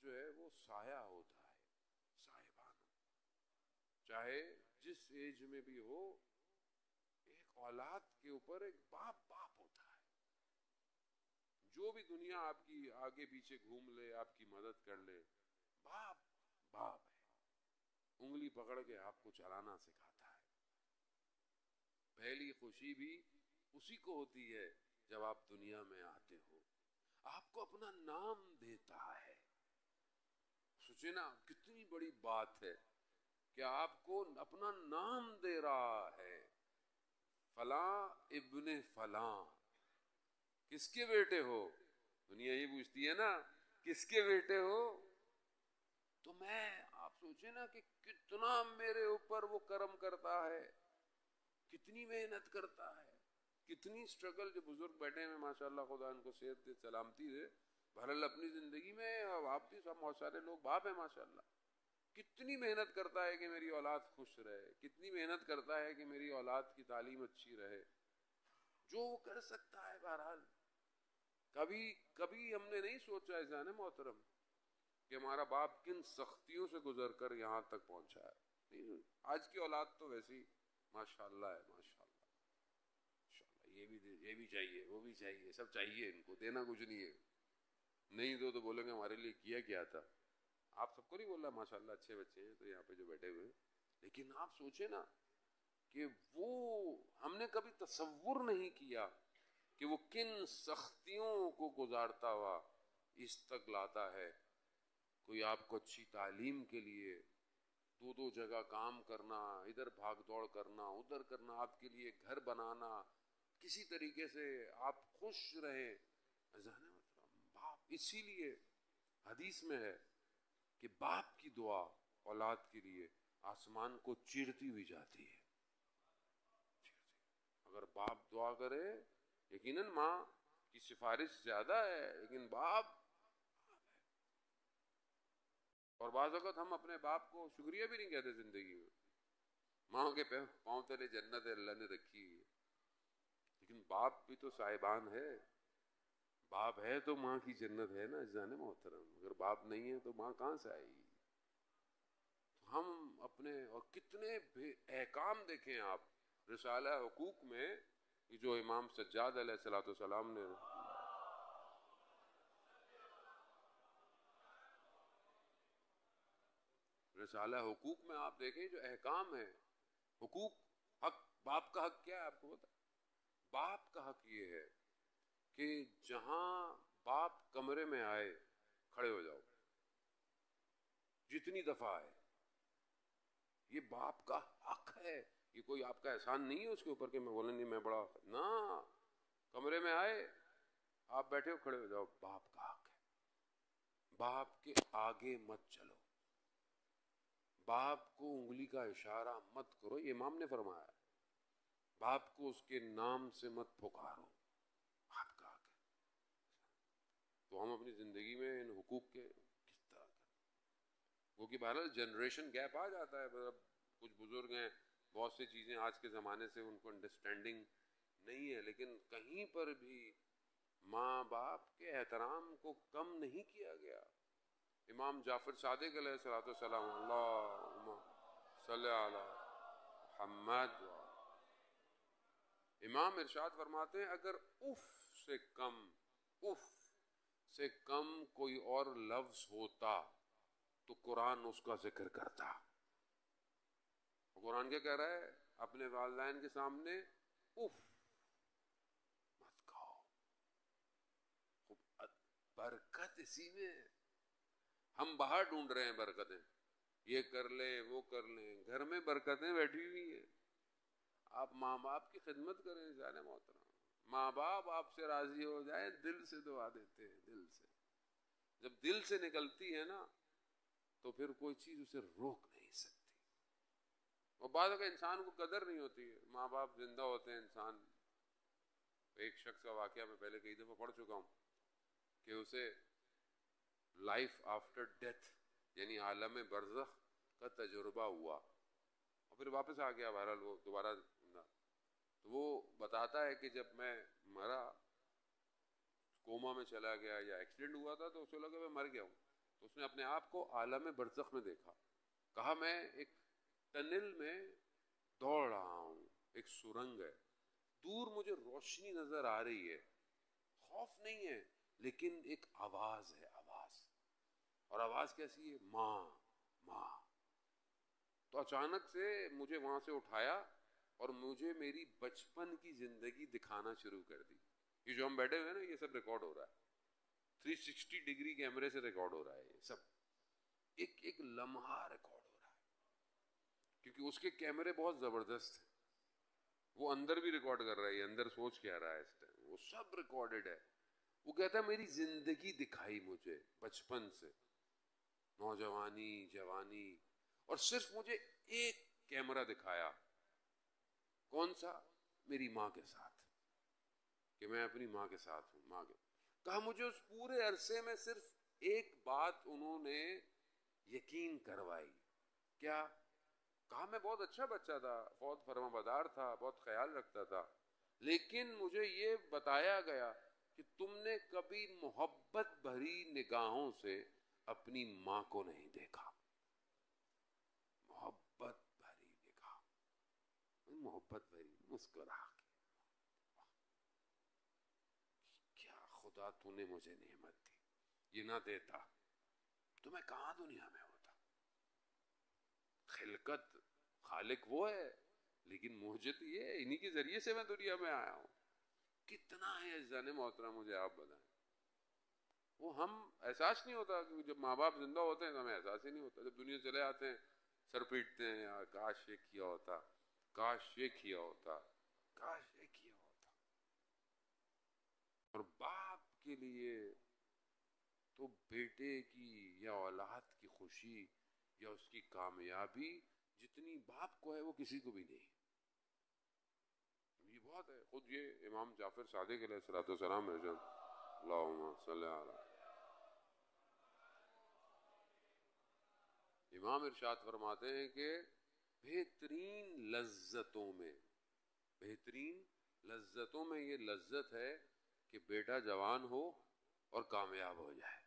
جو ہے وہ سایہ ہوتا ہے، سائبان، چاہے جس ایج میں بھی ہو، ایک اولاد کے اوپر ایک باپ باپ ہوتا ہے. جو بھی دنیا آپ کی آگے پیچھے گھوم لے، آپ کی مدد کر لے، باپ باپ ہے. انگلی پکڑ کے آپ کو چلانا سکھاتا ہے. پہلی خوشی بھی اسی کو ہوتی ہے جب آپ دنیا میں آتے ہو. آپ کو اپنا نام دیتا ہے. سوچے نا کتنی بڑی بات ہے کہ آپ کو اپنا نام دے رہا ہے. فلاں ابن فلاں، کس کے بیٹے ہو؟ دنیا یہ پوچھتی ہے نا کس کے بیٹے ہو. تو میں آپ سوچے نا کہ کتنا میرے اوپر وہ کرم کرتا ہے، کتنی محنت کرتا ہے، کتنی سٹرگل. جو بزرگ بیٹھے ہیں ماشاءاللہ، خدا ان کو صحت دے، سلامتی دے، بہرحال اپنی زندگی میں آپ بھی سب بہت سارے لوگ باپ ہیں ماشاءاللہ. کتنی محنت کرتا ہے کہ میری اولاد خوش رہے، کتنی محنت کرتا ہے کہ میری اولاد کی تعلیم اچھی رہے. جو وہ کر سکتا ہے. بہرحال کبھی ہم نے نہیں سوچا ایسا نا محترم کہ ہمارا باپ کن سختیوں سے گزر کر یہاں تک پہنچا ہے. نہیں، آج کی اولاد تو ویسی ماشاءاللہ ہے، ماشاءاللہ ماشاءاللہ. یہ بھی چاہیے، وہ بھی چاہیے، سب چاہیے. ان کو دینا کچھ نہیں ہے. نہیں دو تو بولیں گے ہمارے لیے کیا کیا تھا. آپ سب کو نہیں بول رہا، ماشاءاللہ اچھے بچے ہیں تو یہاں پہ جو بیٹھے ہوئے ہیں. لیکن آپ سوچیں نا کہ وہ ہم نے کبھی تصور نہیں کیا کہ وہ کن سختیوں کو گزارتا ہوا اس تک لاتا ہے. کوئی آپ کو اچھی تعلیم کے لیے دو جگہ کام کرنا، ادھر بھاگ دوڑ کرنا، ادھر کرنا، آپ کے لیے گھر بنانا، کسی طریقے سے آپ خوش رہیں. باپ، اسی لیے حدیث میں ہے کہ باپ کی دعا اولاد کے لیے آسمان کو چیرتی ہوئی جاتی ہے. اگر باپ دعا کرے، یقیناً ماں کی سفارش زیادہ ہے لیکن باپ. اور بعض اوقات ہم اپنے باپ کو شکریہ بھی نہیں کہتے زندگی میں. ماں کے پاؤں تلے جنت اللہ نے رکھی ہے، لیکن باپ بھی تو صاحبان ہے. باپ ہے تو ماں کی جنت ہے نا جان محترم. اگر باپ نہیں ہے تو ماں کہاں سے آئے گی؟ تو ہم اپنے اور کتنے احکام دیکھیں آپ رسالہ حقوق میں، کہ جو امام سجاد علیہ الصلوۃ والسلام نے رسالہ حقوق میں آپ دیکھیں جو احکام ہے. حقوق، حق، باپ کا حق کیا ہے آپ کو پتا؟ باپ کا حق یہ ہے کہ جہاں باپ کمرے میں آئے کھڑے ہو جاؤ، جتنی دفعہ آئے. یہ باپ کا حق ہے. یہ کوئی آپ کا احسان نہیں ہے اس کے اوپر کہ میں بولیں نہیں میں بڑا نا. کمرے میں آئے، آپ بیٹھے ہو کھڑے ہو جاؤ. باپ کا حق ہے. باپ کے آگے مت چلو، باپ کو انگلی کا اشارہ مت کرو. یہ امام نے فرمایا. باپ کو اس کے نام سے مت پکارو. باپ کا حق ہے. تو ہم اپنی زندگی میں ان حقوق کے کس طرح کریں؟ وہ کہ بہرحال جنریشن گیپ آ جاتا ہے. مطلب کچھ بزرگ ہیں، بہت سی چیزیں آج کے زمانے سے ان کو انڈرسٹینڈنگ نہیں ہے، لیکن کہیں پر بھی ماں باپ کے احترام کو کم نہیں کیا گیا. امام جعفر صادق علیہ الصلوۃ والسلام، اللہم صلی علی محمد. امام ارشاد فرماتے ہیں اگر اف سے کم کوئی اور لفظ ہوتا تو قرآن اس کا ذکر کرتا. قرآن کیا کہہ رہا ہے؟ اپنے والدین کے سامنے اف مت کہو. خوب برکت اسی میں. ہم باہر ڈھونڈ رہے ہیں برکتیں، یہ کر لیں وہ کر لیں. گھر میں برکتیں بیٹھی ہوئی ہیں. آپ ماں باپ کی خدمت کریں. جانے محترم، ماں باپ آپ سے راضی ہو جائیں، دل سے دعا دیتے ہیں. دل سے جب دل سے نکلتی ہے نا تو پھر کوئی چیز اسے روک نہیں سکتی. اور بعض اگر انسان کو قدر نہیں ہوتی ہے. ماں باپ زندہ ہوتے ہیں، انسان ایک شخص کا واقعہ میں پہلے کئی دفعہ پڑھ چکا ہوں کہ اسے لائف آفٹر ڈیتھ یعنی عالم برزخ کا تجربہ ہوا اور پھر واپس آ گیا. بہرحال وہ دوبارہ تو وہ بتاتا ہے کہ جب میں مرا، کوما میں چلا گیا یا ایکسیڈنٹ ہوا تھا تو اسے لگا میں مر گیا ہوں. تو اس نے اپنے آپ کو عالم برزخ میں دیکھا. کہا میں ایک ٹنل میں دوڑ رہا ہوں، ایک سرنگ ہے، دور مجھے روشنی نظر آ رہی ہے، خوف نہیں ہے لیکن ایک آواز ہے، آواز. اور آواز کیسی ہے؟ ماں ماں. تو اچانک سے مجھے وہاں سے اٹھایا اور مجھے میری بچپن کی زندگی دکھانا شروع کر دی. یہ جو ہم بیٹھے ہوئے ہیں نا، یہ سب ریکارڈ ہو رہا ہے، 360 ڈگری کیمرے سے ریکارڈ ہو رہا ہے، یہ سب ایک ایک لمحہ ریکارڈ ہو رہا ہے. کیونکہ اس کے کیمرے بہت زبردست ہیں، وہ اندر بھی ریکارڈ کر رہا ہے، یہ اندر سوچ کیا رہا ہے اس ٹائم، وہ سب ریکارڈڈ ہے. وہ کہتا ہے میری زندگی دکھائی مجھے بچپن سے، نوجوانی، جوانی، اور صرف مجھے ایک کیمرہ دکھایا. کون سا؟ میری ماں کے ساتھ، کہ میں اپنی ماں کے ساتھ ہوں. ماں کے کہا مجھے اس پورے عرصے میں صرف ایک بات انہوں نے یقین کروائی. کیا؟ کہا میں بہت اچھا بچہ تھا، بہت فرما بردار تھا، بہت خیال رکھتا تھا، لیکن مجھے یہ بتایا گیا کہ تم نے کبھی محبت بھری نگاہوں سے اپنی ماں کو نہیں دیکھا. محبت بھری نگاہ، محبت بھری مسکرا کے. کیا خدا تو نے مجھے نعمت دی، یہ نہ دیتا تو میں کہاں دنیا میں ہوتا. خلقت خالق وہ ہے، لیکن موجد یہ ہے، انہی کے ذریعے سے میں دنیا میں آیا ہوں. کتنا ہے عزیزان محترم، مجھے آپ بتائیں. وہ ہم احساس نہیں ہوتا کہ جب ماں باپ زندہ ہوتے ہیں تو ہمیں احساس ہی نہیں ہوتا. جب دنیا چلے آتے ہیں سر پیٹتے ہیں، یار کاش یہ کیا ہوتا، کاش یہ کیا ہوتا، کاش یہ کیا ہوتا. اور باپ کے لیے تو بیٹے کی یا اولاد کی خوشی یا اس کی کامیابی جتنی باپ کو ہے وہ کسی کو بھی نہیں. یہ بہت ہے. خود یہ امام جعفر صادق علیہ الصلوۃ والسلام ارشاد، اللہم صلی علی، امام ارشاد فرماتے ہیں کہ بہترین لذتوں میں، بہترین لذتوں میں یہ لذت ہے کہ بیٹا جوان ہو اور کامیاب ہو جائے،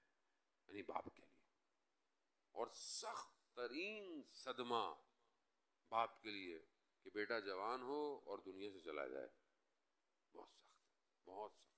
یعنی باپ کے لیے. اور سخت ترین صدمہ باپ کے لیے کہ بیٹا جوان ہو اور دنیا سے چلا جائے، بہت سخت، بہت سخت.